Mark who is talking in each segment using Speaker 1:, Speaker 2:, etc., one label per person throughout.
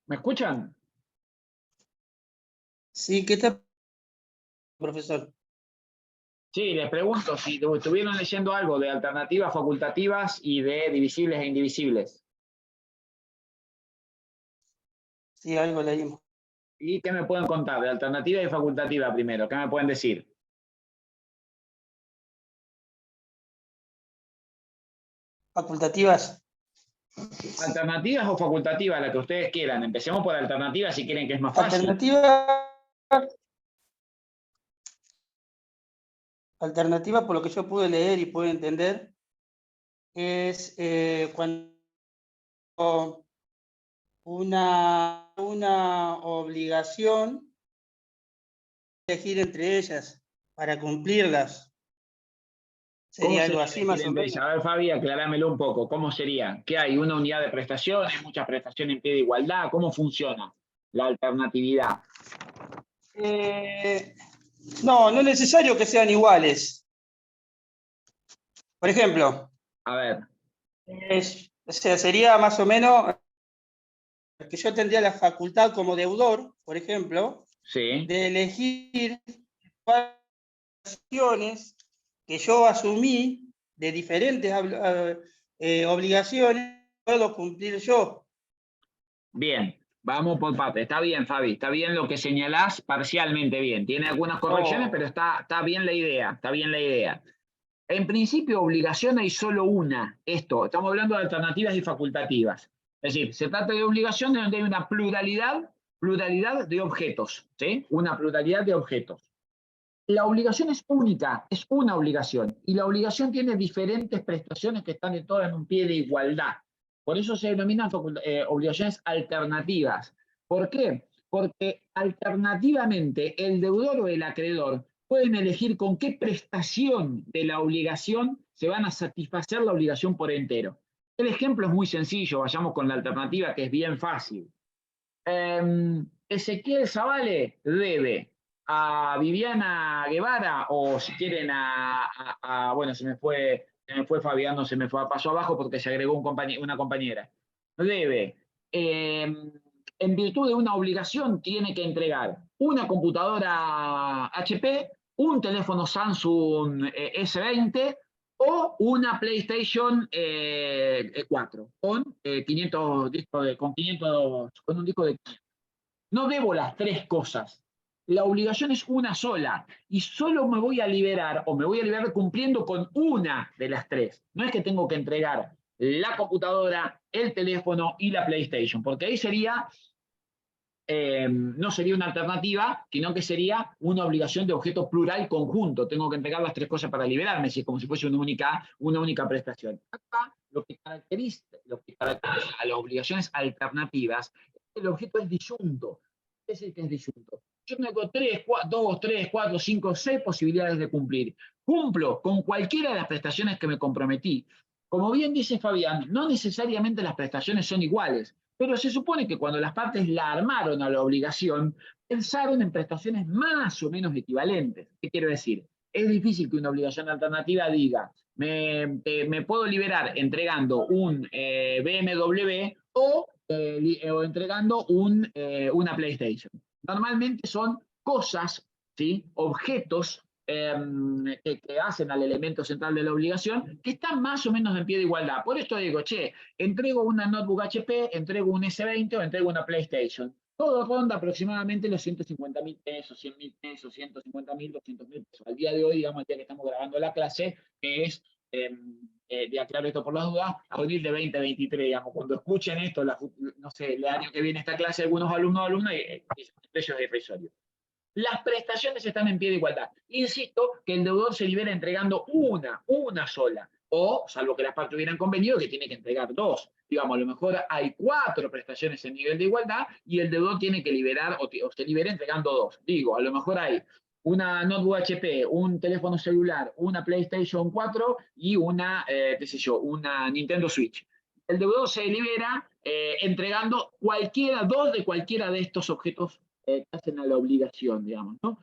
Speaker 1: ¿Me escuchan?
Speaker 2: Sí, ¿qué tal, profesor?
Speaker 1: Sí, les pregunto si estuvieron leyendo algo de alternativas facultativas y de divisibles e indivisibles.
Speaker 2: Sí, algo leímos.
Speaker 1: ¿Y qué me pueden contar de alternativa y facultativa primero? ¿Qué me pueden decir?
Speaker 2: Facultativas.
Speaker 1: ¿Alternativas o facultativas? La que ustedes quieran. Empecemos por alternativas si quieren que es más fácil.
Speaker 2: Alternativa, por lo que yo pude leer y pude entender, es cuando una obligación elegir entre ellas para cumplirlas.
Speaker 1: ¿Cómo
Speaker 2: Sería algo
Speaker 1: sería
Speaker 2: así
Speaker 1: elegir
Speaker 2: más o
Speaker 1: entre
Speaker 2: menos.
Speaker 1: ellas? A ver, Fabi, aclarámelo un poco. ¿Cómo sería? ¿Qué hay? ¿Una unidad de prestación? ¿Hay muchas prestaciones en pie de igualdad? ¿Cómo funciona la alternatividad?
Speaker 2: No, no es necesario que sean iguales. Por ejemplo,
Speaker 1: A ver,
Speaker 2: o sea, sería más o menos que yo tendría la facultad como deudor, por ejemplo,
Speaker 1: sí.
Speaker 2: de elegir acciones que yo asumí de diferentes obligaciones, puedo cumplir yo.
Speaker 1: Bien, vamos por partes. Está bien, Fabi, está bien lo que señalás, parcialmente bien. Tiene algunas correcciones, pero
Speaker 2: Oh,
Speaker 1: está bien la idea, está bien la idea. En principio, obligación hay solo una. Estamos hablando de alternativas y facultativas. Es decir, se trata de obligación de donde hay una pluralidad de objetos, ¿sí? Una pluralidad de objetos. La obligación es única, es una obligación, y la obligación tiene diferentes prestaciones que están todas en un pie de igualdad. Por eso se denominan obligaciones alternativas. ¿Por qué? Porque alternativamente el deudor o el acreedor pueden elegir con qué prestación de la obligación se van a satisfacer la obligación por entero. El ejemplo es muy sencillo, vayamos con la alternativa que es bien fácil. Ezequiel Zavale debe a Viviana Guevara, o si quieren bueno, se me fue Fabián, se me fue, pasó abajo porque se agregó una compañera. Debe, en virtud de una obligación, tiene que entregar una computadora HP, un teléfono Samsung S20 o una PlayStation 4 con 500 discos con un disco de. No debo las tres cosas. La obligación es una sola y solo me voy a liberar o me voy a liberar cumpliendo con una de las tres. No es que tengo que entregar la computadora, el teléfono y la PlayStation, porque ahí no sería una alternativa, sino que sería una obligación de objeto plural conjunto. Tengo que entregar las tres cosas para liberarme, es como si fuese una única prestación. Acá lo que caracteriza a las obligaciones alternativas es que el objeto es disyunto. ¿Qué es el que es disyunto? Yo tengo 2, 3, 4, 5, 6 posibilidades de cumplir. Cumplo con cualquiera de las prestaciones que me comprometí. Como bien dice Fabián, no necesariamente las prestaciones son iguales. Pero se supone que cuando las partes la armaron a la obligación, pensaron en prestaciones más o menos equivalentes. ¿Qué quiero decir? Es difícil que una obligación alternativa diga, me puedo liberar entregando un BMW o entregando una PlayStation. Normalmente son cosas, ¿sí? Objetos que hacen al elemento central de la obligación, que están más o menos en pie de igualdad. Por esto digo, che, entrego una notebook HP, entrego un S20 o entrego una PlayStation. Todo ronda aproximadamente los 150.000 pesos, 100.000 pesos, 150.000, 200.000 pesos. Al día de hoy, digamos, el día que estamos grabando la clase, que es, ya aclaro esto por las dudas, abril de 2023, digamos, cuando escuchen esto, no sé, el año que viene esta clase, algunos alumnos o alumnas, el precio es irrisorio. Las prestaciones están en pie de igualdad. Insisto que el deudor se libera entregando una sola, o, salvo que las partes hubieran convenido, que tiene que entregar dos. Digamos, a lo mejor hay 4 prestaciones en nivel de igualdad y el deudor tiene que liberar o se libera entregando dos. Digo, a lo mejor hay una notebook HP, un teléfono celular, una PlayStation 4 y qué sé yo, una Nintendo Switch. El deudor se libera entregando dos de cualquiera de estos objetos que hacen a la obligación, digamos, ¿no?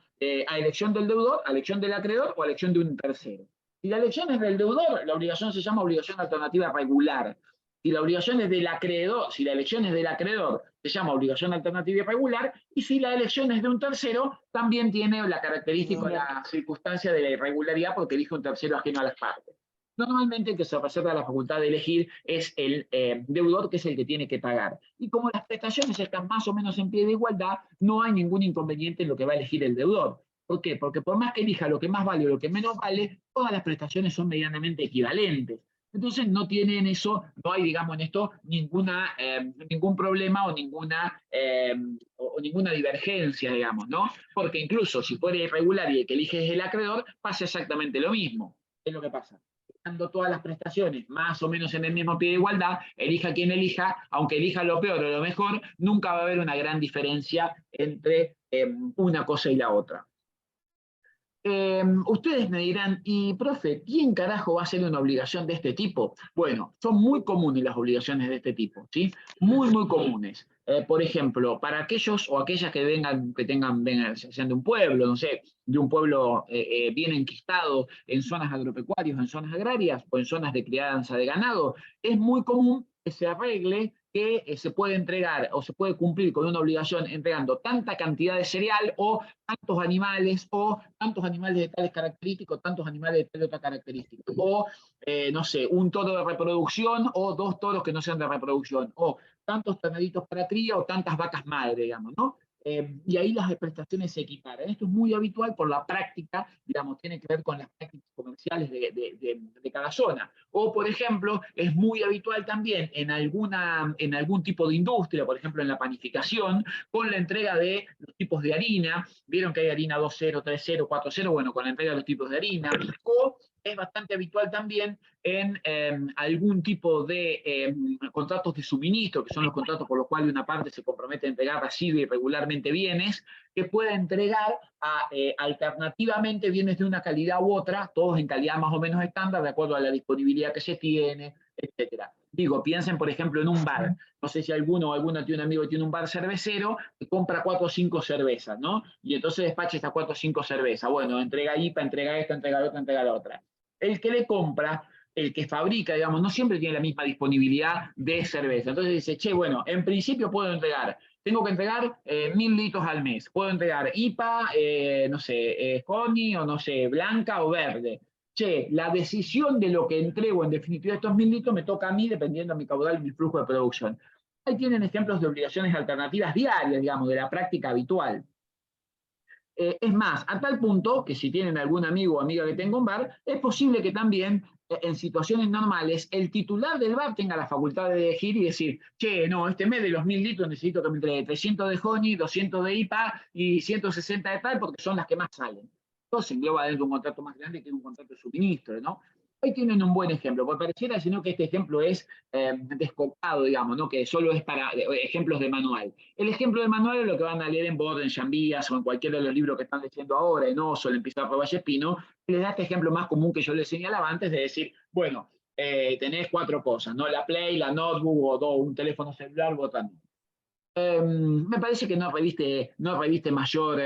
Speaker 1: A elección del deudor, a elección del acreedor o a elección de un tercero. Si la elección es del deudor, la obligación se llama obligación alternativa regular. Si la obligación es del acreedor, si la elección es del acreedor, se llama obligación alternativa irregular, y si la elección es de un tercero, también tiene la característica o la circunstancia de la irregularidad porque elige un tercero ajeno a las partes. Normalmente el que se reserva la facultad de elegir es el deudor, que es el que tiene que pagar. Y como las prestaciones están más o menos en pie de igualdad, no hay ningún inconveniente en lo que va a elegir el deudor. ¿Por qué? Porque por más que elija lo que más vale o lo que menos vale, todas las prestaciones son medianamente equivalentes. Entonces no tienen eso, no hay, digamos, en esto ningún problema o ninguna divergencia, digamos, ¿no? Porque incluso si fuera irregular y el que elige es el acreedor, pasa exactamente lo mismo. ¿Qué es lo que pasa? Dando todas las prestaciones más o menos en el mismo pie de igualdad, elija quien elija, aunque elija lo peor o lo mejor, nunca va a haber una gran diferencia entre una cosa y la otra. Ustedes me dirán, y profe, ¿quién carajo va a hacer una obligación de este tipo? Bueno, son muy comunes las obligaciones de este tipo, ¿sí? Muy, muy comunes. Por ejemplo, para aquellos o aquellas que vengan, sean de un pueblo, no sé, de un pueblo bien enquistado en zonas agropecuarias, en zonas agrarias o en zonas de crianza de ganado, es muy común que se arregle que se puede entregar o se puede cumplir con una obligación entregando tanta cantidad de cereal o tantos animales de tales características, tantos animales de tal otra característica, o no sé, un toro de reproducción o 2 toros que no sean de reproducción, o tantos terneritos para cría o tantas vacas madre, digamos, ¿no? Y ahí las prestaciones se equiparan. Esto es muy habitual por la práctica, digamos, tiene que ver con las prácticas comerciales de cada zona. O, por ejemplo, es muy habitual también en algún tipo de industria, por ejemplo, en la panificación, con la entrega de los tipos de harina. Vieron que hay harina 2.0, 3.0, 4.0, bueno, con la entrega de los tipos de harina. O es bastante habitual también en algún tipo de contratos de suministro, que son los contratos por los cuales una parte se compromete a entregar recibe irregularmente bienes, que pueda entregar alternativamente bienes de una calidad u otra, todos en calidad más o menos estándar, de acuerdo a la disponibilidad que se tiene, etcétera. Digo, piensen, por ejemplo, en un bar. No sé si alguno o alguna tiene un amigo que tiene un bar cervecero, que compra 4 o 5 cervezas, ¿no? Y entonces despacha estas 4 o 5 cervezas. Bueno, entrega IPA, entrega esta, entrega la otra, entrega la otra. El que le compra, el que fabrica, digamos, no siempre tiene la misma disponibilidad de cerveza. Entonces dice, che, bueno, en principio puedo entregar, tengo que entregar 1.000 litros al mes. Puedo entregar IPA, no sé, Honey, o no sé, blanca o verde. Che, la decisión de lo que entrego en definitiva estos 1.000 litros me toca a mí dependiendo de mi caudal y mi flujo de producción. Ahí tienen ejemplos de obligaciones alternativas diarias, digamos, de la práctica habitual. Es más, a tal punto que si tienen algún amigo o amiga que tenga un bar, es posible que también en situaciones normales el titular del bar tenga la facultad de elegir y decir, che, no, este mes de los 1.000 litros necesito que me entregue 300 de honey, 200 de IPA y 160 de tal, porque son las que más salen. Todo se engloba dentro de un contrato más grande que es un contrato de suministro, ¿no? Ahí tienen un buen ejemplo, porque pareciera sino que este ejemplo es descopado, digamos, ¿no? Que solo es para ejemplos de manual. El ejemplo de manual es lo que van a leer en Borden, en Jambías o en cualquiera de los libros que están leyendo ahora, en Oso, en Pizarro Vallespino, que les da este ejemplo más común que yo les señalaba antes de decir, bueno, tenés 4 cosas, ¿no? La Play, la notebook o un teléfono celular, vos también. Me parece que no reviste mayor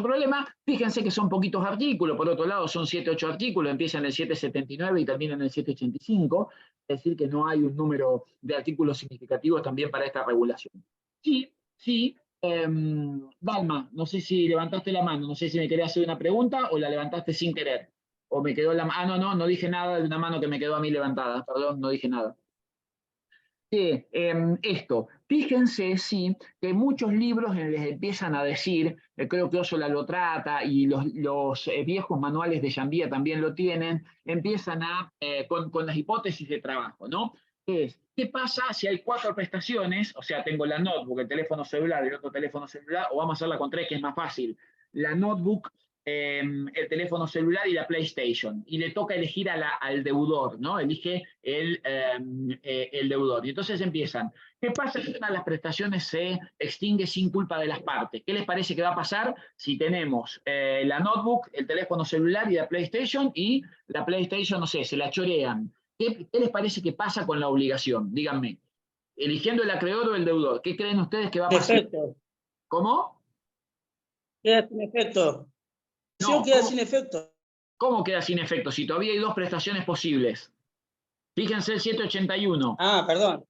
Speaker 1: problema. Fíjense que son poquitos artículos, por otro lado son 7, 8 artículos, empiezan en el 779 y terminan en el 785, es decir, que no hay un número de artículos significativos también para esta regulación. Sí, sí. Dalma, no sé si levantaste la mano, no sé si me querías hacer una pregunta o la levantaste sin querer. O me quedó la mano. Ah, no dije nada de una mano que me quedó a mí levantada, perdón, no dije nada. Sí, esto, fíjense, sí, que muchos libros les empiezan a decir, creo que Ossola lo trata y los viejos manuales de Jambía también lo tienen, empiezan con las hipótesis de trabajo, ¿no? ¿Qué pasa si hay 4 prestaciones? O sea, tengo la notebook, el teléfono celular, el otro teléfono celular, o vamos a hacerla con 3, que es más fácil. La notebook, el teléfono celular y la PlayStation. Y le toca elegir al deudor, ¿no? Elige el deudor. Y entonces empiezan. ¿Qué pasa si una de las prestaciones se extingue sin culpa de las partes? ¿Qué les parece que va a pasar si tenemos la notebook, el teléfono celular y la PlayStation, y la PlayStation, no sé, se la chorean? ¿Qué les parece que pasa con la obligación? Díganme. Eligiendo el acreedor o el deudor. ¿Qué creen ustedes que va a pasar?
Speaker 2: Efecto.
Speaker 1: ¿Cómo?
Speaker 2: Queda sin efecto.
Speaker 1: No,
Speaker 2: Queda sin efecto.
Speaker 1: ¿cómo queda sin efecto? Si todavía hay 2 prestaciones posibles. Fíjense el 781.
Speaker 2: Ah, perdón.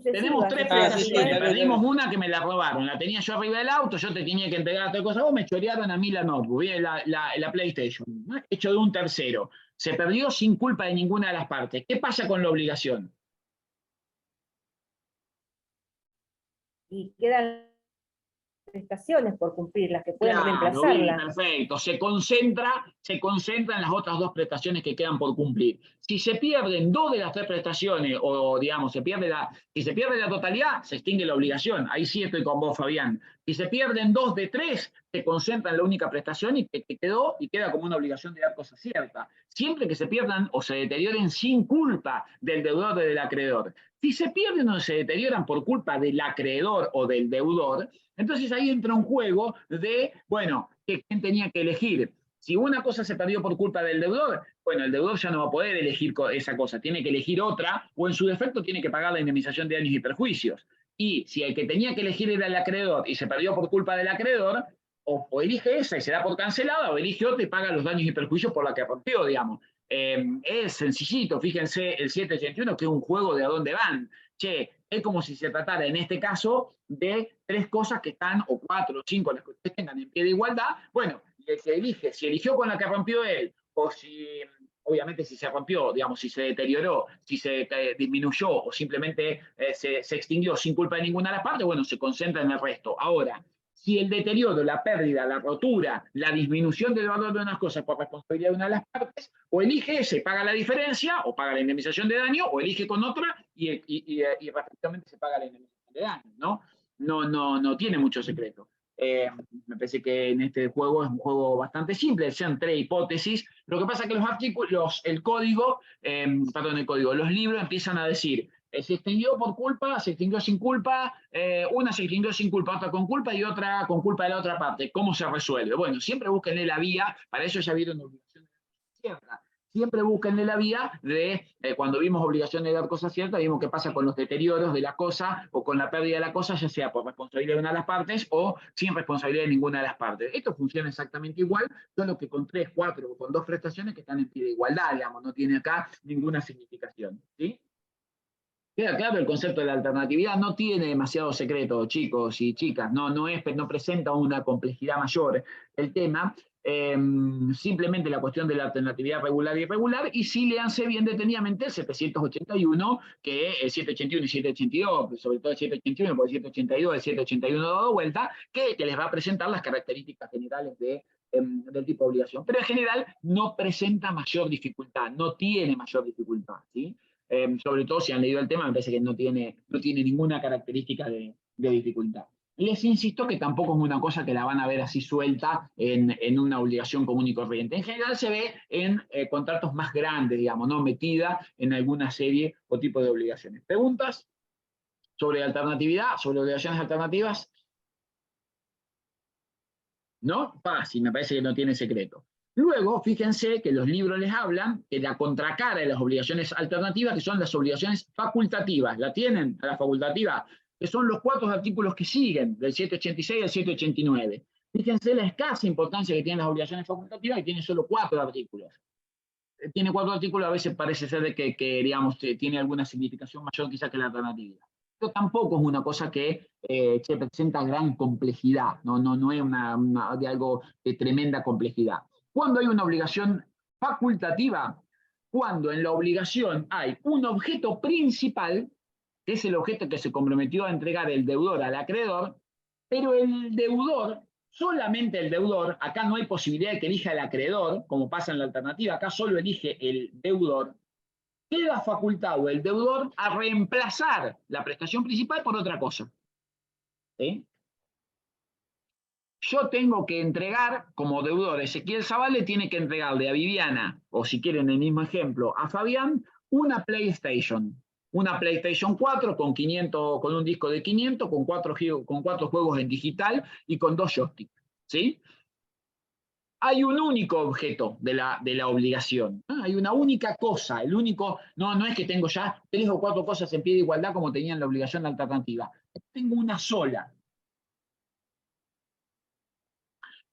Speaker 1: Tenemos tres
Speaker 2: sí,
Speaker 1: prestaciones.
Speaker 2: sí,
Speaker 1: Perdimos una que me la robaron. La tenía yo arriba del auto, yo te tenía que entregar otra cosa. Vos me chorearon a mí la notebook, la PlayStation, ¿no? Hecho de un tercero. Se perdió sin culpa de ninguna de las partes. ¿Qué pasa con la obligación?
Speaker 3: Y quedan prestaciones por cumplir, las que pueden
Speaker 1: Claro,
Speaker 3: reemplazarla.
Speaker 1: perfecto. Se concentra en las otras dos prestaciones que quedan por cumplir. Si se pierden dos de las tres prestaciones, o digamos, si se pierde la totalidad, se extingue la obligación. Ahí sí estoy con vos, Fabián. Si se pierden dos de tres, se concentra en la única prestación y te quedó y queda como una obligación de dar cosa cierta. Siempre que se pierdan o se deterioren sin culpa del deudor o del acreedor. Si se pierden o se deterioran por culpa del acreedor o del deudor, entonces ahí entra un juego de, bueno, ¿quién tenía que elegir? Si una cosa se perdió por culpa del deudor, bueno, el deudor ya no va a poder elegir esa cosa, tiene que elegir otra, o en su defecto tiene que pagar la indemnización de daños y perjuicios. Y si el que tenía que elegir era el acreedor y se perdió por culpa del acreedor, o elige esa y se da por cancelada, o elige otra y paga los daños y perjuicios por la que rompió, digamos. Es sencillito, fíjense el 781, que es un juego de a dónde van. Che, es como si se tratara en este caso de tres cosas que están, o cuatro o cinco, las que ustedes tengan en pie de igualdad. Bueno, y el que elige, si eligió con la que rompió él, o si, obviamente, si se rompió, digamos, si se deterioró, si se disminuyó, o simplemente se extinguió sin culpa de ninguna de las partes, bueno, se concentra en el resto. Ahora, si el deterioro, la pérdida, la rotura, la disminución del valor de unas cosas por responsabilidad de una de las partes, o elige ese, paga la diferencia, o paga la indemnización de daño, o elige con otra y respectivamente se paga la indemnización de daño, ¿no? No tiene mucho secreto. Me parece que en este juego es un juego bastante simple, sean tres hipótesis. Lo que pasa es que los artículos, los libros empiezan a decir, se extinguió por culpa, se extinguió sin culpa, una se extinguió sin culpa, otra con culpa y otra con culpa de la otra parte. ¿Cómo se resuelve? Bueno, siempre búsquenle la vía, para eso ya vieron obligación de cierta. Siempre búsquenle la vía de, cuando vimos obligación de dar cosas ciertas, vimos qué pasa con los deterioros de la cosa o con la pérdida de la cosa, ya sea por responsabilidad de una de las partes o sin responsabilidad de ninguna de las partes. Esto funciona exactamente igual, solo que con 3, 4 o con 2 prestaciones que están en pie de igualdad, digamos, no tiene acá ninguna significación. ¿Sí? Queda claro, el concepto de la alternatividad no tiene demasiado secreto, chicos y chicas, no presenta una complejidad mayor el tema, simplemente la cuestión de la alternatividad regular y irregular, y sí léanse bien detenidamente el 781, que el 781 y 782, sobre todo el 781, porque el 782, el 781 dado vuelta, que les va a presentar las características generales del tipo de obligación. Pero en general no presenta mayor dificultad, no tiene mayor dificultad, ¿sí? Sobre todo si han leído el tema, me parece que no tiene ninguna característica de dificultad. Les insisto que tampoco es una cosa que la van a ver así suelta en una obligación común y corriente. En general se ve en contratos más grandes, digamos, ¿no? Metida en alguna serie o tipo de obligaciones. ¿Preguntas sobre alternatividad, sobre obligaciones alternativas? ¿No? Fácil, me parece que no tiene secreto. Luego, fíjense que los libros les hablan de la contracara de las obligaciones alternativas, que son las obligaciones facultativas. ¿La tienen? A la facultativa, que son los 4 artículos que siguen, del 786 al 789. Fíjense la escasa importancia que tienen las obligaciones facultativas, y tiene solo 4 artículos. Tiene 4 artículos, a veces parece ser de que digamos, tiene alguna significación mayor quizás que la alternativa. Pero tampoco es una cosa que se presenta gran complejidad, no es de algo de tremenda complejidad. Cuando hay una obligación facultativa, cuando en la obligación hay un objeto principal, que es el objeto que se comprometió a entregar el deudor al acreedor, pero el deudor, solamente el deudor, acá no hay posibilidad de que elija el acreedor, como pasa en la alternativa, acá solo elige el deudor, queda facultado el deudor a reemplazar la prestación principal por otra cosa. ¿Sí? Yo tengo que entregar, como deudor, Ezequiel Zavala tiene que entregarle a Viviana, o si quieren el mismo ejemplo, a Fabián, una PlayStation 4 con un disco de 500, con 4 juegos en digital y con 2 joysticks. ¿Sí? Hay un único objeto de la obligación, ¿no? Hay una única cosa, no es que tengo ya 3 o 4 cosas en pie de igualdad como tenían la obligación alternativa. Tengo una sola.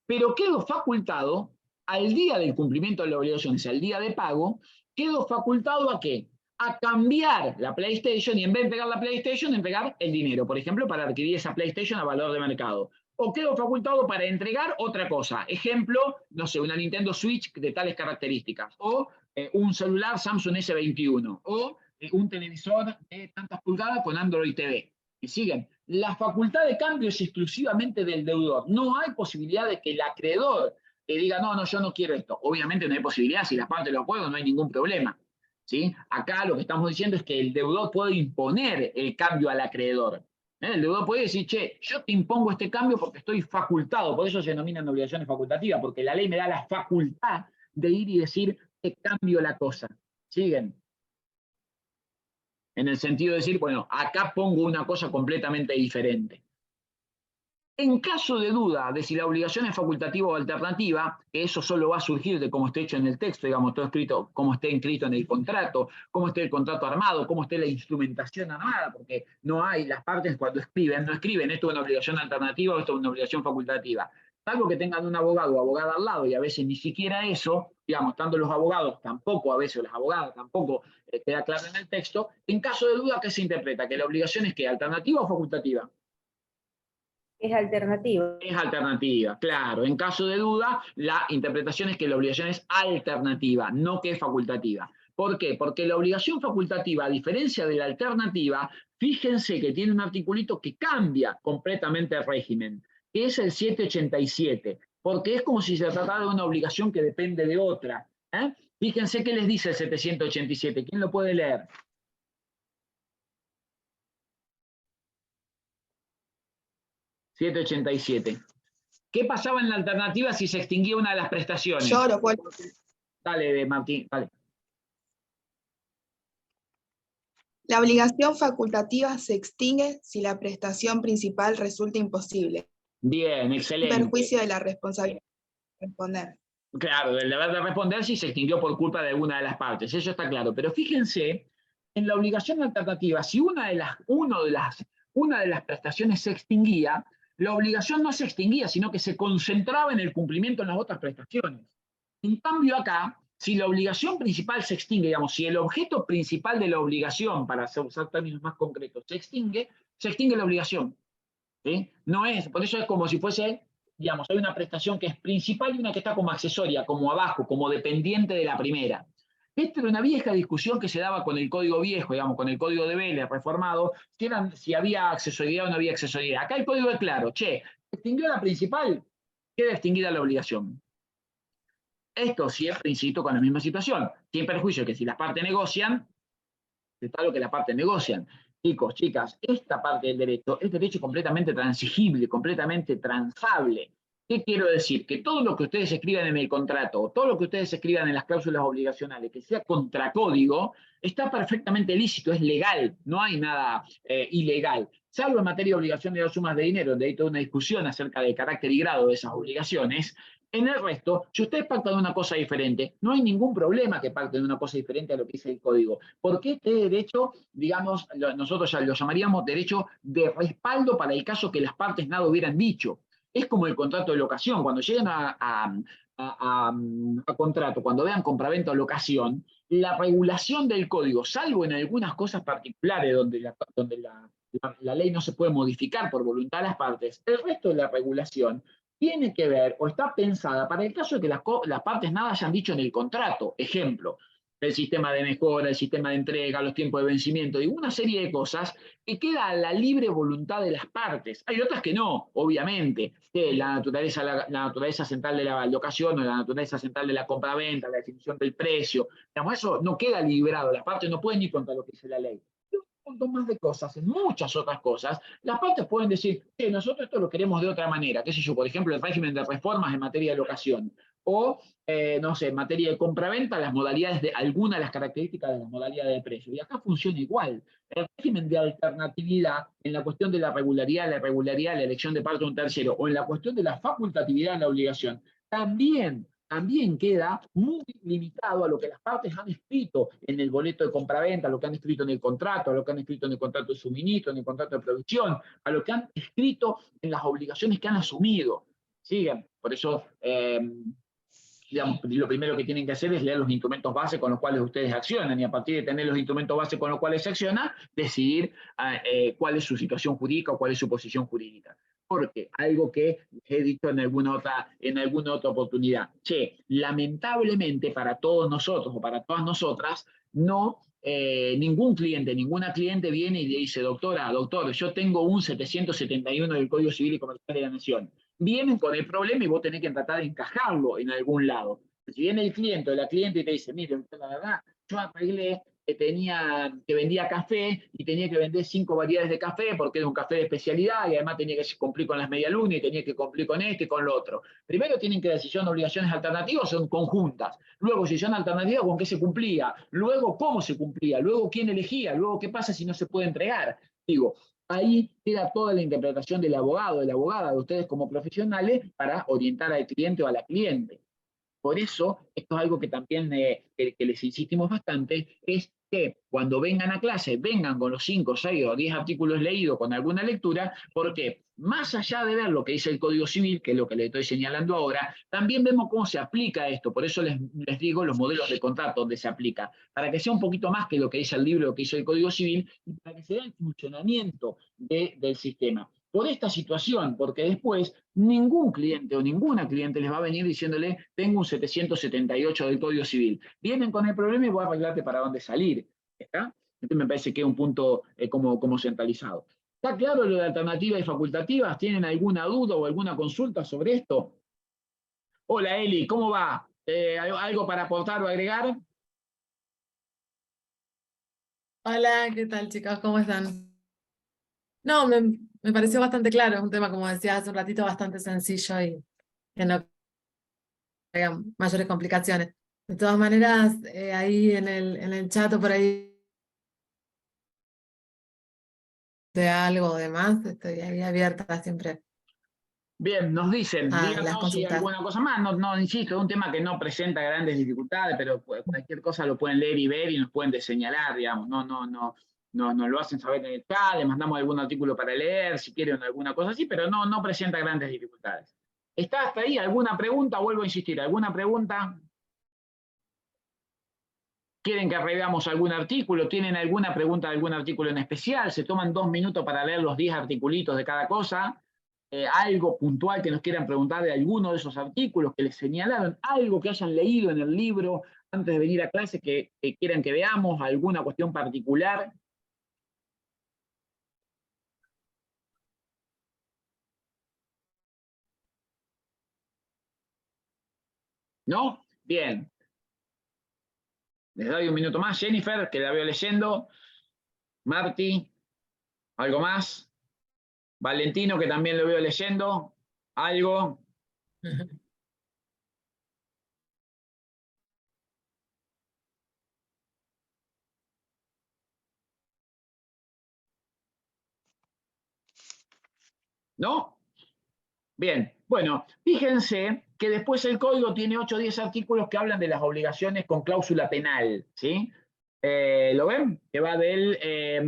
Speaker 1: Pero quedo facultado, al día del cumplimiento de la obligación, o sea, al día de pago, quedo facultado ¿a qué? a cambiar la PlayStation y en vez de entregar la PlayStation, entregar el dinero, por ejemplo, para adquirir esa PlayStation a valor de mercado. O quedo facultado para entregar otra cosa. Ejemplo, no sé, una Nintendo Switch de tales características. O un celular Samsung S21. O un televisor de tantas pulgadas con Android TV. ¿Me siguen? La facultad de cambio es exclusivamente del deudor. No hay posibilidad de que el acreedor diga, no, yo no quiero esto. Obviamente no hay posibilidad. Si la parte lo puedo, no hay ningún problema. ¿Sí? Acá lo que estamos diciendo es que el deudor puede imponer el cambio al acreedor. El deudor puede decir, che, yo te impongo este cambio porque estoy facultado, por eso se denominan obligaciones facultativas, porque la ley me da la facultad de ir y decir, te cambio la cosa. ¿Siguen? En el sentido de decir, bueno, acá pongo una cosa completamente diferente. En caso de duda de si la obligación es facultativa o alternativa, que eso solo va a surgir de cómo esté hecho en el texto, digamos, todo escrito, cómo esté inscrito en el contrato, cómo esté el contrato armado, cómo esté la instrumentación armada, porque no hay, las partes cuando escriben, no escriben esto es una obligación alternativa o esto es una obligación facultativa. Salvo que tengan un abogado o abogada al lado, y a veces ni siquiera eso, digamos, tanto los abogados tampoco, a veces las abogadas tampoco queda claro en el texto. En caso de duda, ¿qué se interpreta? ¿Que la obligación es qué? ¿Alternativa o facultativa?
Speaker 3: Es alternativa.
Speaker 1: Es alternativa, claro. En caso de duda, la interpretación es que la obligación es alternativa, no que es facultativa. ¿Por qué? Porque la obligación facultativa, a diferencia de la alternativa, fíjense que tiene un articulito que cambia completamente el régimen, que es el 787, porque es como si se tratara de una obligación que depende de otra. Fíjense qué les dice el 787. ¿Quién lo puede leer? $787. ¿Qué pasaba en la alternativa si se extinguía una de las prestaciones?
Speaker 4: Yo lo cual.
Speaker 1: Dale, Martín, dale.
Speaker 4: La obligación facultativa se extingue si la prestación principal resulta imposible.
Speaker 1: Bien,
Speaker 4: En
Speaker 1: excelente.
Speaker 4: perjuicio de la responsabilidad de responder.
Speaker 1: Claro, del deber de responder si se extinguió por culpa de alguna de las partes, eso está claro. Pero fíjense, en la obligación alternativa, si una de las prestaciones se extinguía, la obligación no se extinguía, sino que se concentraba en el cumplimiento de las otras prestaciones. En cambio acá, si la obligación principal se extingue, digamos, si el objeto principal de la obligación, para usar términos más concretos, se extingue la obligación. ¿Sí? No es, por eso es como si fuese, digamos, hay una prestación que es principal y una que está como accesoria, como abajo, como dependiente de la primera. Esta era una vieja discusión que se daba con el código viejo, digamos, con el código de Vélez reformado, si había accesoriedad o no había accesoriedad. Acá el código es claro, che, extinguió la principal, queda extinguida la obligación. Esto siempre, insisto, con la misma situación, sin perjuicio que si las partes negocian, está lo que las partes negocian. Chicos, chicas, esta parte del derecho es derecho completamente transigible, completamente transable. ¿Qué quiero decir? Que todo lo que ustedes escriban en el contrato, o todo lo que ustedes escriban en las cláusulas obligacionales, que sea contracódigo, está perfectamente lícito, es legal, no hay nada ilegal. Salvo en materia de obligación de las sumas de dinero, donde hay toda una discusión acerca del carácter y grado de esas obligaciones. En el resto, si ustedes pactan una cosa diferente, no hay ningún problema que pacten una cosa diferente a lo que dice el código. Porque este derecho, digamos, nosotros ya lo llamaríamos derecho de respaldo para el caso que las partes nada hubieran dicho. Es como el contrato de locación. Cuando lleguen a contrato, cuando vean compraventa o locación, la regulación del código, salvo en algunas cosas particulares donde la ley no se puede modificar por voluntad de las partes, el resto de la regulación tiene que ver o está pensada para el caso de que las partes nada hayan dicho en el contrato. Ejemplo, el sistema de mejora, el sistema de entrega, los tiempos de vencimiento, y una serie de cosas que queda a la libre voluntad de las partes. Hay otras que no, obviamente, que la naturaleza central de la locación o la naturaleza central de la compraventa, la definición del precio, digamos, eso no queda librado, las partes no pueden ir contra lo que dice la ley. Un montón más de cosas, en muchas otras cosas, las partes pueden decir, nosotros esto lo queremos de otra manera, qué sé yo, por ejemplo, el régimen de reformas en materia de locación, o, no sé, en materia de compraventa, las modalidades de alguna de las características de las modalidades de precio. Y acá funciona igual. El régimen de alternatividad en la cuestión de la irregularidad, la elección de parte de un tercero, o en la cuestión de la facultatividad en la obligación, también queda muy limitado a lo que las partes han escrito en el boleto de compraventa, a lo que han escrito en el contrato, a lo que han escrito en el contrato de suministro, en el contrato de provisión, a lo que han escrito en las obligaciones que han asumido. ¿Siguen? Por eso digamos, lo primero que tienen que hacer es leer los instrumentos base con los cuales ustedes accionan, y a partir de tener los instrumentos base con los cuales se acciona, decidir cuál es su situación jurídica o cuál es su posición jurídica. Porque algo que he dicho en alguna otra oportunidad, lamentablemente para todos nosotros o para todas nosotras, no, ningún cliente, ninguna cliente viene y le dice, doctor, yo tengo un 771 del Código Civil y Comercial de la Nación. Vienen con el problema y vos tenés que tratar de encajarlo en algún lado. Si viene el cliente o la cliente y te dice, mire, la verdad, yo arreglé que vendía café y tenía que vender 5 variedades de café porque era un café de especialidad y además tenía que cumplir con las medialunas y tenía que cumplir con esto y con lo otro. Primero tienen que ver si son obligaciones alternativas o son conjuntas. Luego, si son alternativas, con qué se cumplía. Luego, cómo se cumplía. Luego, quién elegía. Luego, qué pasa si no se puede entregar. Digo, ahí queda toda la interpretación del abogado, de la abogada, de ustedes como profesionales para orientar al cliente o a la cliente. Por eso, esto es algo que también que les insistimos bastante, es que cuando vengan a clase, vengan con los 5, 6 o 10 artículos leídos con alguna lectura, porque más allá de ver lo que dice el Código Civil, que es lo que les estoy señalando ahora, también vemos cómo se aplica esto. Por eso les digo los modelos de contrato donde se aplica, para que sea un poquito más que lo que dice el libro, lo que dice el Código Civil, y para que se vea el funcionamiento del sistema. Por esta situación, porque después ningún cliente o ninguna cliente les va a venir diciéndole, tengo un 778 del Código Civil. Vienen con el problema y voy a arreglarte para dónde salir. ¿Está? Entonces me parece que es un punto como centralizado. ¿Está claro lo de alternativas y facultativas? ¿Tienen alguna duda o alguna consulta sobre esto? Hola Eli, ¿cómo va? ¿Algo para aportar o agregar?
Speaker 5: Hola, ¿qué tal, chicos? ¿Cómo están? No, me pareció bastante claro, es un tema, como decía hace un ratito, bastante sencillo y que no haya mayores complicaciones. De todas maneras, ahí en el chat o por ahí de algo o demás, estoy ahí abierta siempre
Speaker 1: Bien, nos dicen,
Speaker 5: a las
Speaker 1: díganos si hay
Speaker 5: consultas.
Speaker 1: alguna cosa más. No, insisto, es un tema que no presenta grandes dificultades, pero cualquier cosa lo pueden leer y ver y nos pueden señalar, digamos. No lo hacen saber en el chat, le mandamos algún artículo para leer, si quieren alguna cosa así, pero no presenta grandes dificultades. ¿Está hasta ahí? ¿Alguna pregunta? Vuelvo a insistir, ¿alguna pregunta? ¿Quieren que arreglamos algún artículo? ¿Tienen alguna pregunta de algún artículo en especial? ¿Se toman 2 minutos para leer los 10 articulitos de cada cosa? Algo puntual que nos quieran preguntar de alguno de esos artículos que les señalaron, algo que hayan leído en el libro antes de venir a clase que quieran que veamos, alguna cuestión particular. ¿No? Bien. Les doy un minuto más. Jennifer, que la veo leyendo. Marti, ¿algo más? Valentino, que también lo veo leyendo. ¿Algo? ¿No? Bien, bueno, fíjense que después el código tiene 8 o 10 artículos que hablan de las obligaciones con cláusula penal, ¿sí? ¿Lo ven? Que va del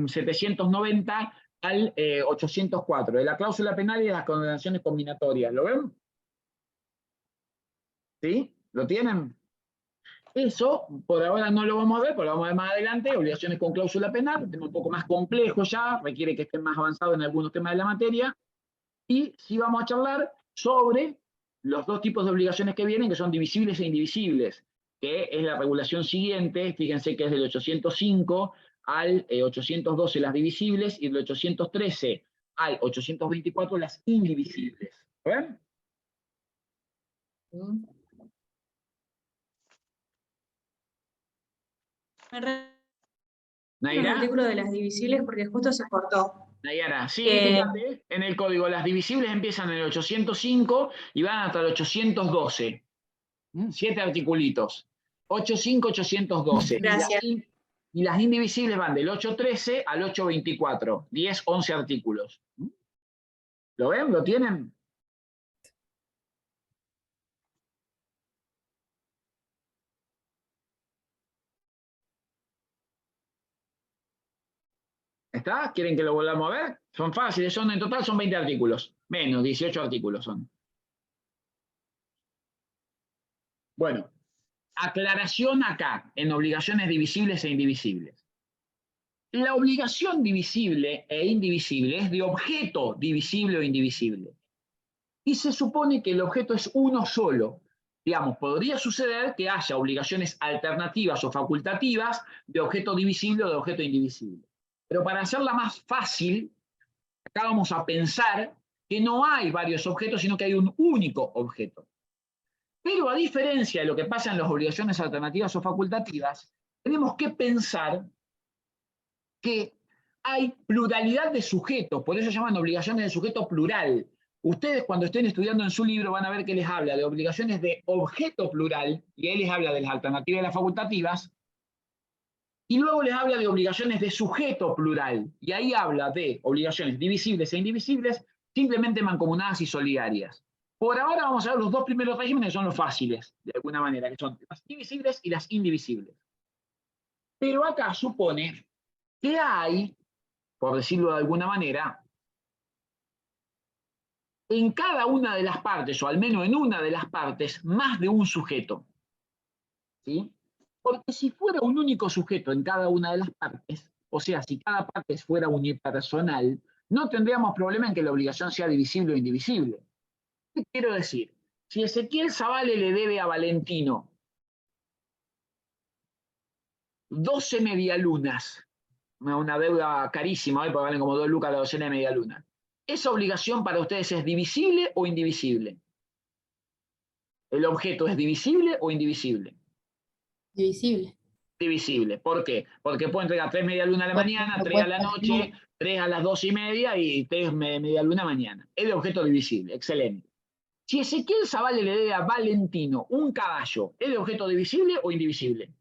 Speaker 1: 790 al 804, de la cláusula penal y de las condenaciones combinatorias, ¿lo ven? ¿Sí? ¿Lo tienen? Eso, por ahora no lo vamos a ver, pero lo vamos a ver más adelante, obligaciones con cláusula penal, un tema un poco más complejo ya, requiere que estén más avanzados en algunos temas de la materia, y sí vamos a charlar sobre los 2 tipos de obligaciones que vienen, que son divisibles e indivisibles, que es la regulación siguiente, fíjense que es del 805 al 812 las divisibles y del 813 al 824 las indivisibles. ¿Ven?
Speaker 6: Un artículo de las divisibles porque justo se cortó.
Speaker 1: Nayara, sí, fíjate, en el código las divisibles empiezan en el 805 y van hasta el 812. 7 articulitos. 85, 812.
Speaker 6: Gracias.
Speaker 1: Y las indivisibles van del 813 al 824. 10, 11 artículos. ¿Lo ven? ¿Lo tienen? ¿Está? ¿Quieren que lo volvamos a ver? Son fáciles, en total son 20 artículos. Menos, 18 artículos son. Bueno, aclaración acá, en obligaciones divisibles e indivisibles. La obligación divisible e indivisible es de objeto divisible o indivisible. Y se supone que el objeto es uno solo. Digamos, podría suceder que haya obligaciones alternativas o facultativas de objeto divisible o de objeto indivisible. Pero para hacerla más fácil, acá vamos a pensar que no hay varios objetos, sino que hay un único objeto. Pero a diferencia de lo que pasa en las obligaciones alternativas o facultativas, tenemos que pensar que hay pluralidad de sujetos, por eso llaman obligaciones de sujeto plural. Ustedes cuando estén estudiando en su libro van a ver que les habla de obligaciones de objeto plural, y ahí les habla de las alternativas y las facultativas, y luego les habla de obligaciones de sujeto plural, y ahí habla de obligaciones divisibles e indivisibles, simplemente mancomunadas y solidarias. Por ahora vamos a ver los dos primeros regímenes, que son los fáciles, de alguna manera, que son las divisibles y las indivisibles. Pero acá supone que hay, por decirlo de alguna manera, en cada una de las partes, o al menos en una de las partes, más de un sujeto. ¿Sí? Porque si fuera un único sujeto en cada una de las partes, o sea, si cada parte fuera unipersonal, no tendríamos problema en que la obligación sea divisible o indivisible. ¿Qué quiero decir? Si Ezequiel Zavale le debe a Valentino 12 medialunas, una deuda carísima, hoy porque valen como 2 lucas la docena de medialunas, ¿esa obligación para ustedes es divisible o indivisible? ¿El objeto es divisible o indivisible?
Speaker 7: Divisible.
Speaker 1: Divisible. ¿Por qué? Porque puedo entregar 3 medialunas a la mañana, 3 a la noche, 3 a las 12:30 y 3 medialunas mañana. Es de objeto divisible. Excelente. Si Ezequiel Zavale le debe a Valentino un caballo, ¿es de objeto divisible o indivisible?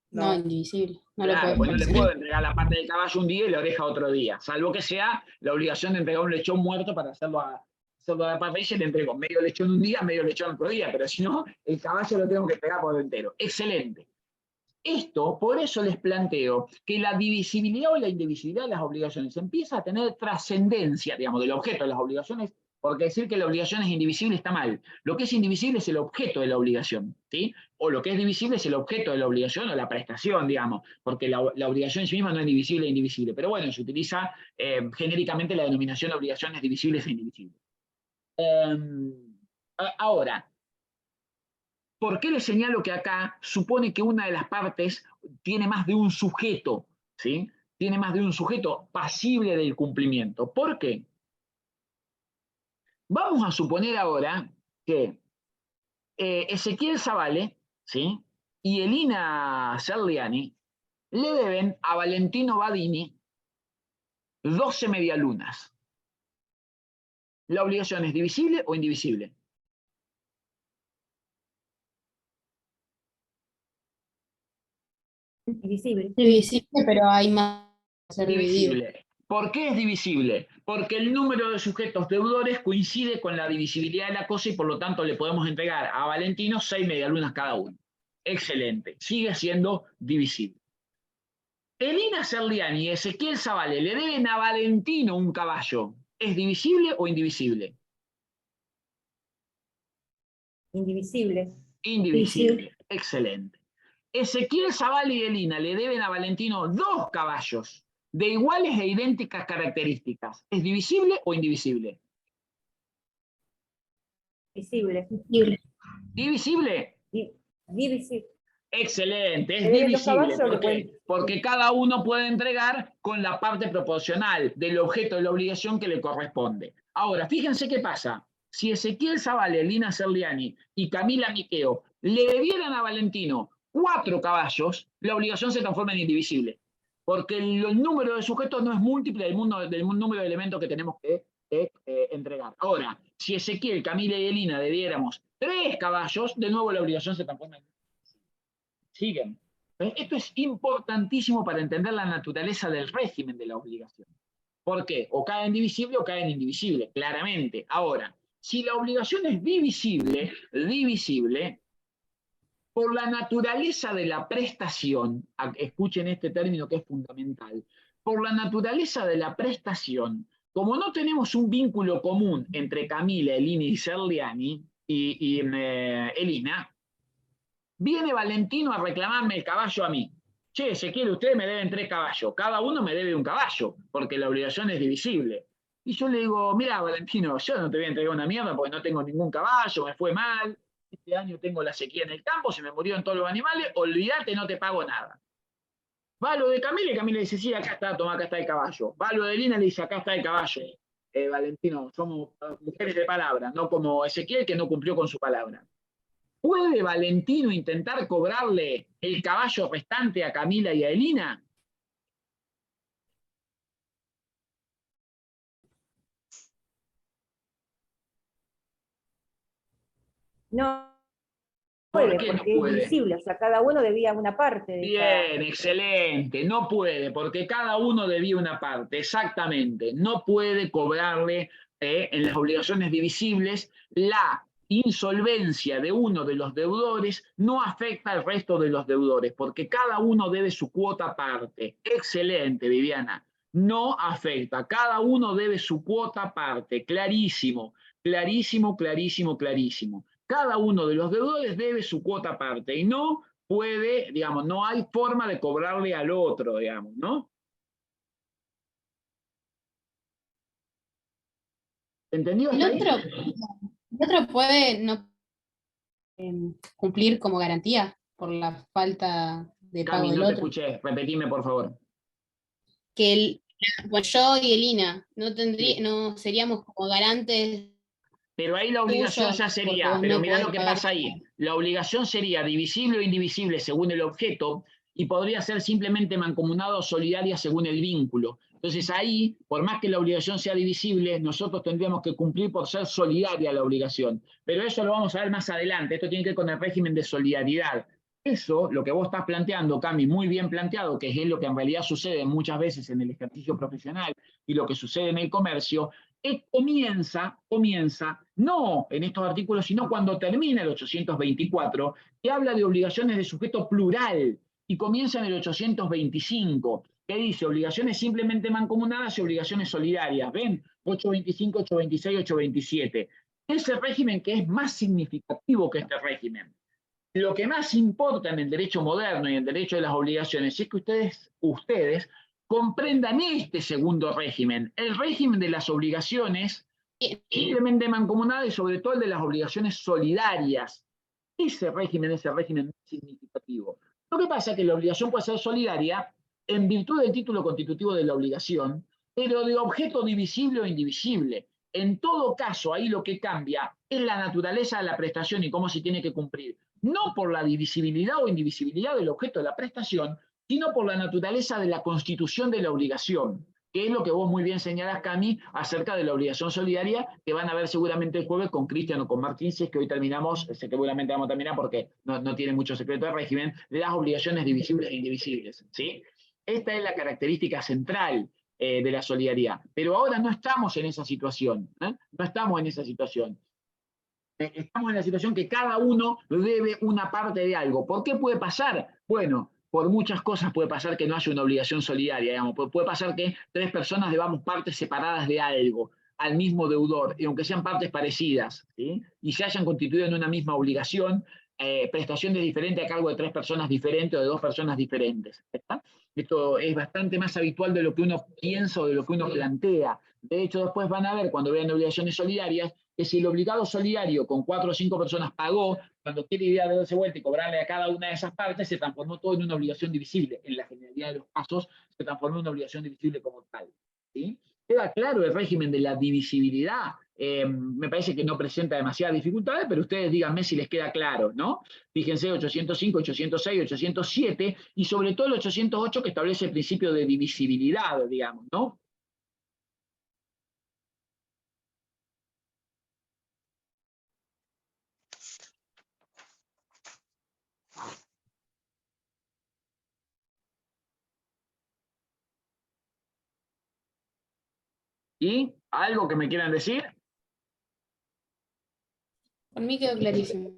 Speaker 7: No, indivisible. No
Speaker 1: Claro,
Speaker 7: lo
Speaker 1: pues no le
Speaker 7: puedes
Speaker 1: puedo entregar la parte del caballo un día y la oreja otro día, salvo que sea la obligación de entregar un lechón muerto para hacerlo a la parrilla y le entrego medio lechón un día, medio lechón otro día, pero si no, el caballo lo tengo que pegar por entero. Excelente. Esto, por eso les planteo que la divisibilidad o la indivisibilidad de las obligaciones empieza a tener trascendencia, digamos, del objeto de las obligaciones, porque decir que la obligación es indivisible está mal. Lo que es indivisible es el objeto de la obligación, ¿sí? O lo que es divisible es el objeto de la obligación o la prestación, digamos, porque la obligación en sí misma no es divisible e indivisible. Pero bueno, se utiliza genéricamente la denominación obligaciones divisibles e indivisibles. Ahora, ¿por qué les señalo que acá supone que una de las partes tiene más de un sujeto? ¿Sí? Tiene más de un sujeto pasible del cumplimiento. ¿Por qué? Vamos a suponer ahora que Ezequiel Zavale, ¿sí? Y Elina Serliani le deben a Valentino Badini 12 medialunas. ¿La obligación es divisible o indivisible?
Speaker 3: Divisible.
Speaker 7: Divisible, pero hay más a ser dividido.
Speaker 1: Divisible. ¿Por qué es divisible? Porque el número de sujetos deudores coincide con la divisibilidad de la cosa y por lo tanto le podemos entregar a Valentino 6 medialunas cada uno. Excelente. Sigue siendo divisible. Elina Serliani y Ezequiel Zavale le deben a Valentino un caballo. ¿Es divisible o indivisible?
Speaker 3: Indivisible.
Speaker 1: Indivisible. Excelente. Ezequiel Zavale y Elina le deben a Valentino 2 caballos de iguales e idénticas características. ¿Es divisible o indivisible?
Speaker 3: Divisible.
Speaker 1: ¿Divisible?
Speaker 3: Divisible.
Speaker 1: Excelente, es
Speaker 3: Le deben
Speaker 1: divisible.
Speaker 3: los caballos,
Speaker 1: ¿Por
Speaker 3: le
Speaker 1: qué?
Speaker 3: pueden-
Speaker 1: Porque cada uno puede entregar con la parte proporcional del objeto de la obligación que le corresponde. Ahora, fíjense qué pasa. Si Ezequiel Zavale, Elina Serliani y Camila Miqueo le debieran a Valentino 4 caballos, la obligación se transforma en indivisible. Porque el número de sujetos no es múltiple del número de elementos que tenemos que entregar. Ahora, si Ezequiel, Camila y Elina debiéramos 3 caballos, de nuevo la obligación se transforma en siguen. Esto es importantísimo para entender la naturaleza del régimen de la obligación. ¿Por qué? O cae en divisible o cae en indivisible, claramente. Ahora, si la obligación es divisible, por la naturaleza de la prestación, escuchen este término que es fundamental, por la naturaleza de la prestación, como no tenemos un vínculo común entre Camila, Elina y Serliani, Elina, viene Valentino a reclamarme el caballo a mí. Che, Ezequiel, ustedes me deben 3 caballos, cada uno me debe un caballo, porque la obligación es divisible. Y yo le digo, mira, Valentino, yo no te voy a entregar una mierda porque no tengo ningún caballo, me fue mal, este año tengo la sequía en el campo, se me murieron todos los animales, olvídate, no te pago nada. Va lo de Camila y Camila dice, sí, acá está, toma, acá está el caballo. Va lo de Lina y le dice, acá está el caballo. Valentino, somos mujeres de palabra, no como Ezequiel que no cumplió con su palabra. ¿Puede Valentino intentar cobrarle el caballo restante a Camila y a Elina?
Speaker 3: No
Speaker 1: ¿Por
Speaker 3: puede,
Speaker 1: qué no
Speaker 3: porque es
Speaker 1: puede?
Speaker 3: divisible, o sea, cada uno debía una parte de
Speaker 1: Bien, excelente. No puede, porque cada uno debía una parte, exactamente. No puede cobrarle en las obligaciones divisibles. La insolvencia de uno de los deudores no afecta al resto de los deudores, porque cada uno debe su cuota aparte. Excelente, Viviana. No afecta, cada uno debe su cuota aparte. Clarísimo, clarísimo, clarísimo, clarísimo. Cada uno de los deudores debe su cuota aparte y no puede, digamos, no hay forma de cobrarle al otro, digamos, ¿no? ¿Entendido?
Speaker 7: El otro puede no cumplir como garantía por la falta de pago
Speaker 1: Cami,
Speaker 7: del
Speaker 1: no te
Speaker 7: otro.
Speaker 1: escuché, repetime por favor.
Speaker 7: Que bueno, yo y Elina no tendría,
Speaker 1: Sí.
Speaker 7: no seríamos como garantes
Speaker 1: Pero ahí la obligación
Speaker 7: tuyos
Speaker 1: ya
Speaker 7: porque
Speaker 1: sería,
Speaker 7: vos
Speaker 1: pero
Speaker 7: no
Speaker 1: mirá
Speaker 7: podés
Speaker 1: lo que
Speaker 7: pagar.
Speaker 1: pasa ahí. La obligación sería divisible o indivisible según el objeto y podría ser simplemente mancomunada o solidaria según el vínculo. Entonces ahí, por más que la obligación sea divisible, nosotros tendríamos que cumplir por ser solidaria la obligación. Pero eso lo vamos a ver más adelante. Esto tiene que ver con el régimen de solidaridad. Eso, lo que vos estás planteando, Cami, muy bien planteado, que es lo que en realidad sucede muchas veces en el ejercicio profesional y lo que sucede en el comercio, comienza, no en estos artículos, sino cuando termina el 824, que habla de obligaciones de sujeto plural, y comienza en el 825, que dice obligaciones simplemente mancomunadas y obligaciones solidarias. ¿Ven? 825, 826, 827. Ese régimen que es más significativo que este régimen. Lo que más importa en el derecho moderno y en el derecho de las obligaciones es que ustedes comprendan este segundo régimen, el régimen de las obligaciones simplemente mancomunadas y sobre todo el de las obligaciones solidarias. Ese régimen es el régimen significativo. Lo que pasa es que la obligación puede ser solidaria en virtud del título constitutivo de la obligación, pero de objeto divisible o indivisible. En todo caso, ahí lo que cambia es la naturaleza de la prestación y cómo se tiene que cumplir. No por la divisibilidad o indivisibilidad del objeto de la prestación, sino por la naturaleza de la constitución de la obligación, que es lo que vos muy bien señalás, Cami, acerca de la obligación solidaria, que van a ver seguramente el jueves con Cristian o con Martín, si es que hoy terminamos, seguramente vamos a terminar porque no tiene mucho secreto de régimen, de las obligaciones divisibles e indivisibles, ¿sí? Esta es la característica central de la solidaridad. Pero ahora no estamos en esa situación, ¿eh? No estamos en esa situación. Estamos en la situación que cada uno debe una parte de algo. ¿Por qué puede pasar? Bueno, por muchas cosas puede pasar que no haya una obligación solidaria, digamos. Puede pasar que 3 personas debamos partes separadas de algo al mismo deudor, y aunque sean partes parecidas, ¿sí? Y se hayan constituido en una misma obligación, prestaciones diferentes a cargo de 3 personas diferentes o de 2 personas diferentes. ¿Está? Esto es bastante más habitual de lo que uno piensa o de lo que uno plantea. De hecho, después van a ver, cuando vean obligaciones solidarias, que si el obligado solidario con 4 o 5 personas pagó, cuando quiere ir a darse vuelta y cobrarle a cada una de esas partes, se transformó todo en una obligación divisible. En la generalidad de los casos, se transformó en una obligación divisible como tal. ¿Sí? Queda claro el régimen de la divisibilidad. Me parece que no presenta demasiadas dificultades, pero ustedes díganme si les queda claro, ¿no? Fíjense 805, 806, 807 y sobre todo el 808 que establece el principio de divisibilidad, digamos, ¿no? ¿Y algo que me quieran decir?
Speaker 7: Por mí quedó clarísimo.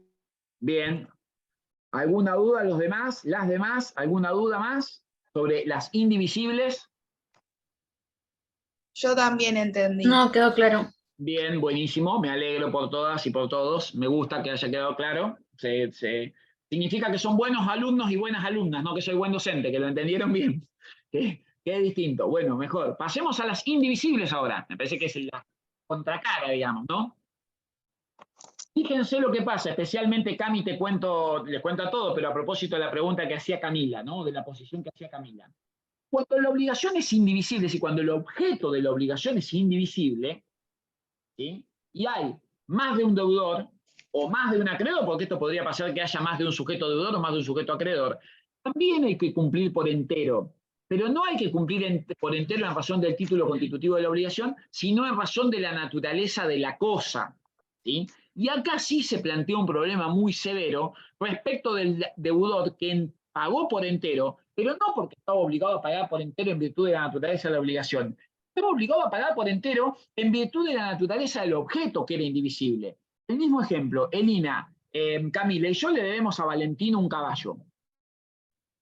Speaker 1: Bien. ¿Alguna duda los demás? ¿Las demás? ¿Alguna duda más sobre las indivisibles?
Speaker 4: Yo también entendí.
Speaker 6: No, quedó claro.
Speaker 1: Bien, buenísimo, me alegro por todas y por todos, me gusta que haya quedado claro. Significa que son buenos alumnos y buenas alumnas, no que soy buen docente, que lo entendieron bien, que es distinto. Bueno, mejor. Pasemos a las indivisibles ahora, me parece que es la contracara, digamos, ¿no? Fíjense lo que pasa, especialmente Cami, les cuento a todos, pero a propósito de la pregunta que hacía Camila, ¿no? De la posición que hacía Camila. Cuando la obligación es indivisible, y cuando el objeto de la obligación es indivisible, ¿sí? Y hay más de un deudor o más de un acreedor, porque esto podría pasar que haya más de un sujeto deudor o más de un sujeto acreedor, también hay que cumplir por entero. Pero no hay que cumplir por entero en razón del título constitutivo de la obligación, sino en razón de la naturaleza de la cosa, ¿sí? Y acá sí se plantea un problema muy severo respecto del deudor que pagó por entero, pero no porque estaba obligado a pagar por entero en virtud de la naturaleza de la obligación. Estaba obligado a pagar por entero en virtud de la naturaleza del objeto que era indivisible. El mismo ejemplo, Elina, Camila y yo le debemos a Valentino un caballo.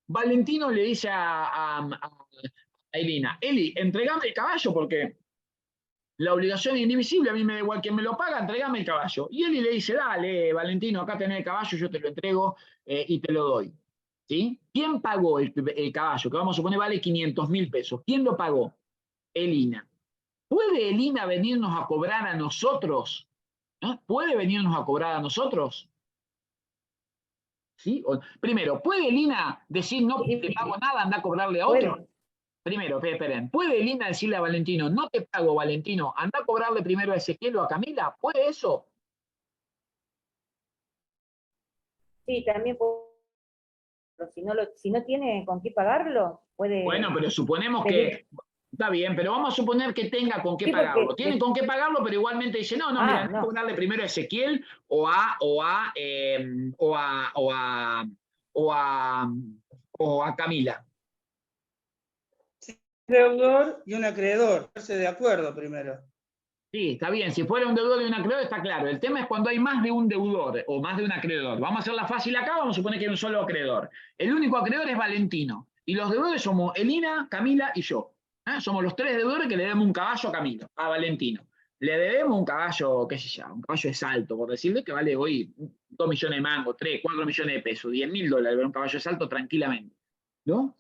Speaker 1: Valentino le dice a Elina, Eli, entregame el caballo porque la obligación es indivisible, a mí me da igual quién me lo paga, entregame el caballo. Y Eli le dice, dale, Valentino, acá tenés el caballo, yo te lo entrego y te lo doy. ¿Sí? ¿Quién pagó el caballo? Que vamos a suponer vale 500.000 pesos. ¿Quién lo pagó? Elina. ¿Puede Elina venirnos a cobrar a nosotros? ¿Puede venirnos a cobrar a nosotros? ¿Sí? Primero, ¿puede Elina decir no te pago nada, anda a cobrarle a otro?
Speaker 3: Puede.
Speaker 1: Primero, esperen, ¿puede Elina decirle a Valentino, no te pago, Valentino, anda a cobrarle primero a Ezequiel o a Camila? ¿Puede eso?
Speaker 3: Sí, también puede. Pero si no tiene con qué pagarlo, puede.
Speaker 1: Bueno, pero suponemos
Speaker 3: pedir.
Speaker 1: que está bien, pero vamos a suponer que tenga con qué
Speaker 3: Sí, porque-
Speaker 1: pagarlo. Tiene con qué pagarlo, pero igualmente dice, no, mira,
Speaker 3: no.
Speaker 1: cobrarle primero a Ezequiel o a Camila.
Speaker 2: Deudor y un acreedor, ponerse de acuerdo primero.
Speaker 1: Sí, está bien. Si fuera un deudor y un acreedor, está claro. El tema es cuando hay más de un deudor o más de un acreedor. Vamos a hacerla fácil acá, vamos a suponer que hay un solo acreedor. El único acreedor es Valentino. Y los deudores somos Elina, Camila y yo. Somos los tres deudores que le debemos un caballo a Camilo, a Valentino. Le debemos un caballo, qué sé yo, un caballo de salto, por decirle, que vale hoy 2 millones de mangos, 3, 4 millones de pesos, 10.000 dólares, un caballo de salto tranquilamente. ¿No?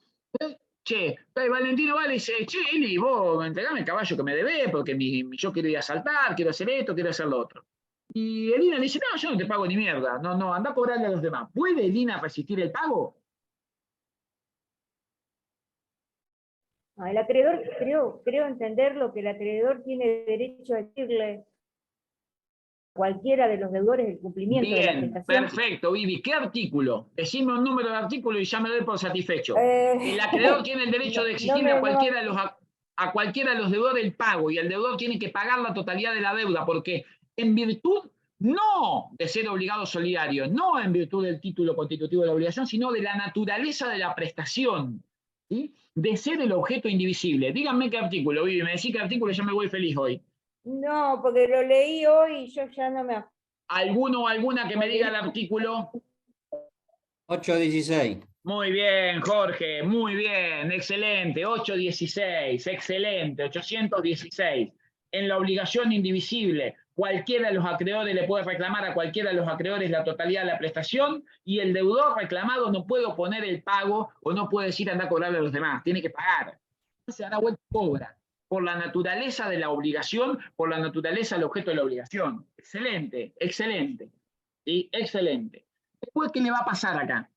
Speaker 1: Che, Valentino vale y dice, che, Eli, vos entregame el caballo que me debés, porque yo quiero ir a saltar, quiero hacer esto, quiero hacer lo otro. Y Elina le dice, no, yo no te pago ni mierda, no, anda a cobrarle a los demás. ¿Puede Elina resistir el pago?
Speaker 3: No, el acreedor, creo entender lo que el acreedor tiene derecho a decirle a cualquiera de los deudores el cumplimiento de la
Speaker 1: Bien,
Speaker 3: prestación.
Speaker 1: perfecto, Vivi. ¿Qué artículo? Decime un número de artículo y ya me doy por satisfecho. El acreedor tiene el derecho de exigirle a cualquiera de los deudores el pago y el deudor tiene que pagar la totalidad de la deuda porque en virtud no de ser obligado solidario, no en virtud del título constitutivo de la obligación, sino de la naturaleza de la prestación, ¿sí? De ser el objeto indivisible. Díganme qué artículo, Vivi. Me decís qué artículo y ya me voy feliz hoy.
Speaker 3: No, porque lo leí hoy y yo ya no me acuerdo.
Speaker 1: ¿Alguno o alguna que me diga el artículo?
Speaker 8: 816.
Speaker 1: Muy bien, Jorge, muy bien, excelente, 816, excelente, 816. En la obligación indivisible, cualquiera de los acreedores le puede reclamar a cualquiera de los acreedores la totalidad de la prestación y el deudor reclamado no puede oponer el pago o no puede decir anda a cobrarle a los demás, tiene que pagar. Se dará vuelta y cobra, por la naturaleza de la obligación, por la naturaleza del objeto de la obligación. Excelente, excelente, ¿sí? Excelente. Después, ¿qué le va a pasar acá?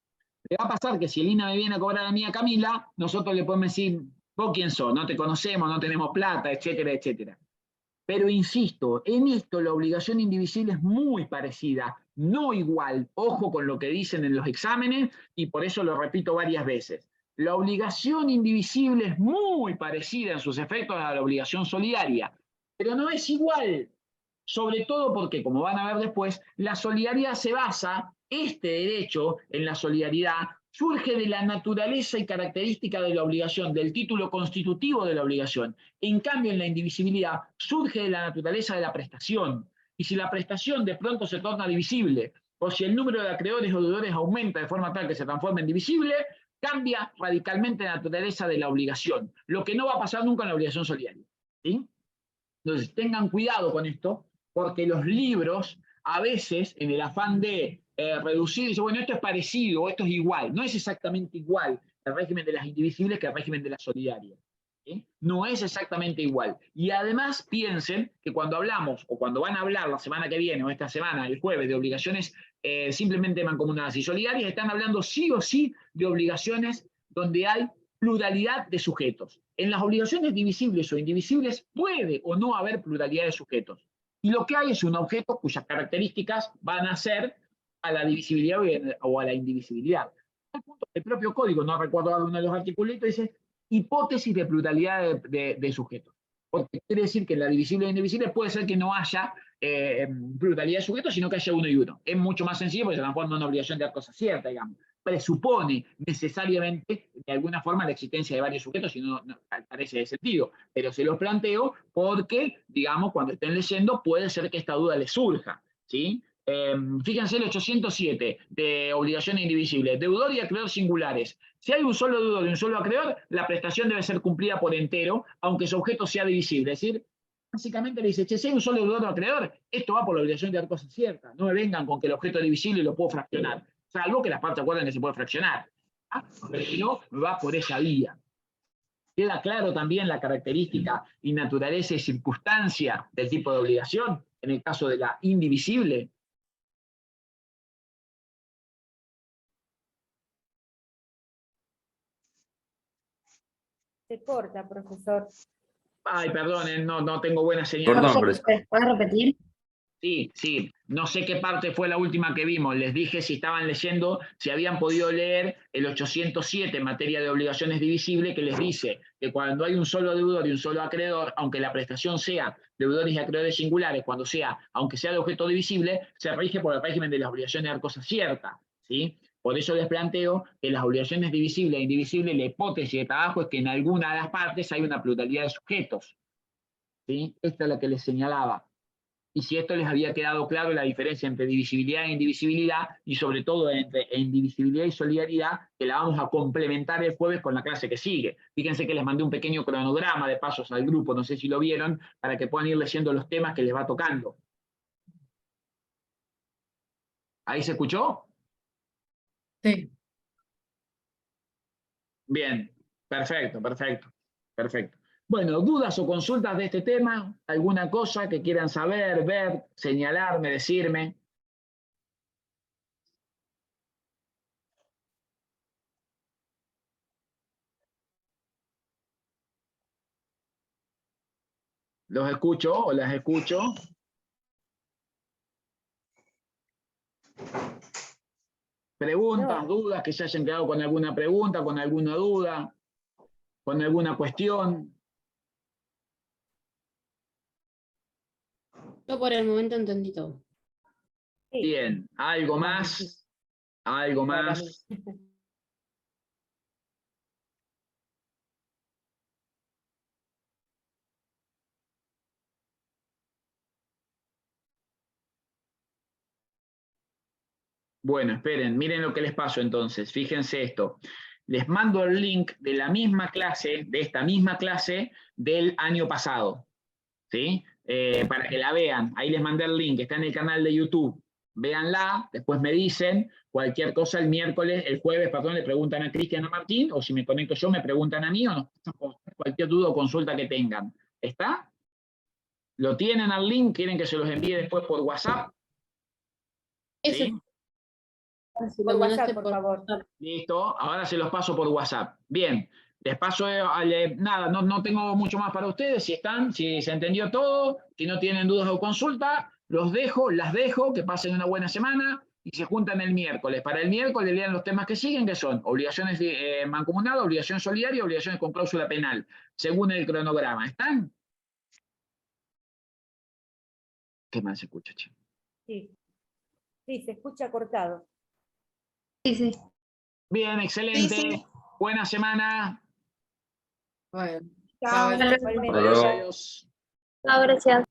Speaker 1: Le va a pasar que si Elina me viene a cobrar a mí a Camila, nosotros le podemos decir, vos quién sos, no te conocemos, no tenemos plata, etcétera, etcétera. Pero insisto, en esto la obligación indivisible es muy parecida, no igual, ojo con lo que dicen en los exámenes, y por eso lo repito varias veces. La obligación indivisible es muy parecida en sus efectos a la obligación solidaria, pero no es igual, sobre todo porque, como van a ver después, la solidaridad se basa, este derecho en la solidaridad, surge de la naturaleza y característica de la obligación, del título constitutivo de la obligación. En cambio, en la indivisibilidad surge de la naturaleza de la prestación. Y si la prestación de pronto se torna divisible, o si el número de acreedores o deudores aumenta de forma tal que se transforma en divisible, cambia radicalmente la naturaleza de la obligación, lo que no va a pasar nunca en la obligación solidaria. ¿Sí? Entonces, tengan cuidado con esto, porque los libros, a veces, en el afán de reducir, dicen, bueno, esto es parecido, esto es igual. No es exactamente igual el régimen de las indivisibles que el régimen de las solidarias. ¿Sí? No es exactamente igual. Y además piensen que cuando hablamos, o cuando van a hablar la semana que viene, o esta semana, el jueves, de obligaciones simplemente mancomunadas y solidarias, están hablando sí o sí de obligaciones donde hay pluralidad de sujetos. En las obligaciones divisibles o indivisibles puede o no haber pluralidad de sujetos. Y lo que hay es un objeto cuyas características van a ser a la divisibilidad o a la indivisibilidad. El propio código, no recuerdo uno de los artículos, dice hipótesis de pluralidad de sujetos. Porque quiere decir que en la divisible e indivisible puede ser que no haya pluralidad de sujetos, sino que haya uno y uno. Es mucho más sencillo porque se transforma en una obligación de dar cosa cierta, digamos. Presupone necesariamente, de alguna forma, la existencia de varios sujetos, y no carece de sentido. Pero se los planteo porque, digamos, cuando estén leyendo, puede ser que esta duda les surja, ¿sí? Fíjense el 807 de obligaciones indivisibles, deudor y acreedor singulares. Si hay un solo deudor y un solo acreedor, la prestación debe ser cumplida por entero, aunque su objeto sea divisible. Es decir, básicamente le dice, che, si hay un solo deudor o acreedor, esto va por la obligación de dar cosas ciertas. No me vengan con que el objeto es divisible y lo puedo fraccionar. Salvo que las partes acuerden que se puede fraccionar. ¿Ah? Pero si no, va por esa vía. Queda claro también la característica y naturaleza y circunstancia del tipo de obligación en el caso de la indivisible.
Speaker 3: Se corta, profesor.
Speaker 1: Ay, perdón, no tengo buena señal.
Speaker 8: Perdón, profesor.
Speaker 7: ¿Puedes repetir?
Speaker 1: Sí. No sé qué parte fue la última que vimos. Les dije si estaban leyendo, si habían podido leer el 807 en materia de obligaciones divisibles, que les dice que cuando hay un solo deudor y un solo acreedor, aunque la prestación sea deudores y acreedores singulares, aunque sea de objeto divisible, se rige por el régimen de las obligaciones de dar cosas ciertas, ¿sí? Por eso les planteo que las obligaciones divisibles e indivisibles, la hipótesis de trabajo es que en alguna de las partes hay una pluralidad de sujetos, ¿sí? Esta es la que les señalaba. Y si esto les había quedado claro la diferencia entre divisibilidad e indivisibilidad, y sobre todo entre indivisibilidad y solidaridad, que la vamos a complementar el jueves con la clase que sigue. Fíjense que les mandé un pequeño cronograma de pasos al grupo, no sé si lo vieron, para que puedan ir leyendo los temas que les va tocando. ¿Ahí se escuchó?
Speaker 5: Sí.
Speaker 1: Bien, perfecto. Bueno, ¿dudas o consultas de este tema? ¿Alguna cosa que quieran saber, ver, señalarme, decirme? ¿Los escucho o las escucho? Preguntas,
Speaker 3: No.
Speaker 1: dudas, que se hayan quedado con alguna pregunta, con alguna duda, con alguna cuestión.
Speaker 7: Yo por el momento entendí todo.
Speaker 3: Sí.
Speaker 1: Bien, ¿algo más? ¿Algo
Speaker 3: Para mí.
Speaker 1: más? Bueno, esperen, miren lo que les paso entonces. Fíjense esto. Les mando el link de la misma clase, de esta misma clase del año pasado, ¿sí? Para que la vean. Ahí les mandé el link, está en el canal de YouTube. Véanla, después me dicen cualquier cosa el jueves, le preguntan a Cristian o Martín, o si me conecto yo, me preguntan a mí, o cualquier duda o consulta que tengan. ¿Está? ¿Lo tienen al link? ¿Quieren que se los envíe después por WhatsApp?
Speaker 7: Eso.
Speaker 1: ¿Sí?
Speaker 3: Por WhatsApp, por favor.
Speaker 1: Listo, ahora se los paso por WhatsApp. Bien, les paso, nada, no tengo mucho más para ustedes. Si se entendió todo, si no tienen dudas o consulta, las dejo, que pasen una buena semana y se juntan el miércoles. Para el miércoles lean los temas que siguen, que son obligaciones mancomunadas, obligación solidaria, obligaciones con cláusula penal, según el cronograma. ¿Están? ¿Qué más se escucha, che?
Speaker 3: Sí, se escucha cortado.
Speaker 7: Sí.
Speaker 1: Bien, excelente.
Speaker 4: Sí.
Speaker 1: Buena semana.
Speaker 5: Bueno.
Speaker 4: Chao.
Speaker 5: Chao.
Speaker 3: Igualmente.
Speaker 8: Hasta luego.
Speaker 1: Adiós.
Speaker 6: No, gracias.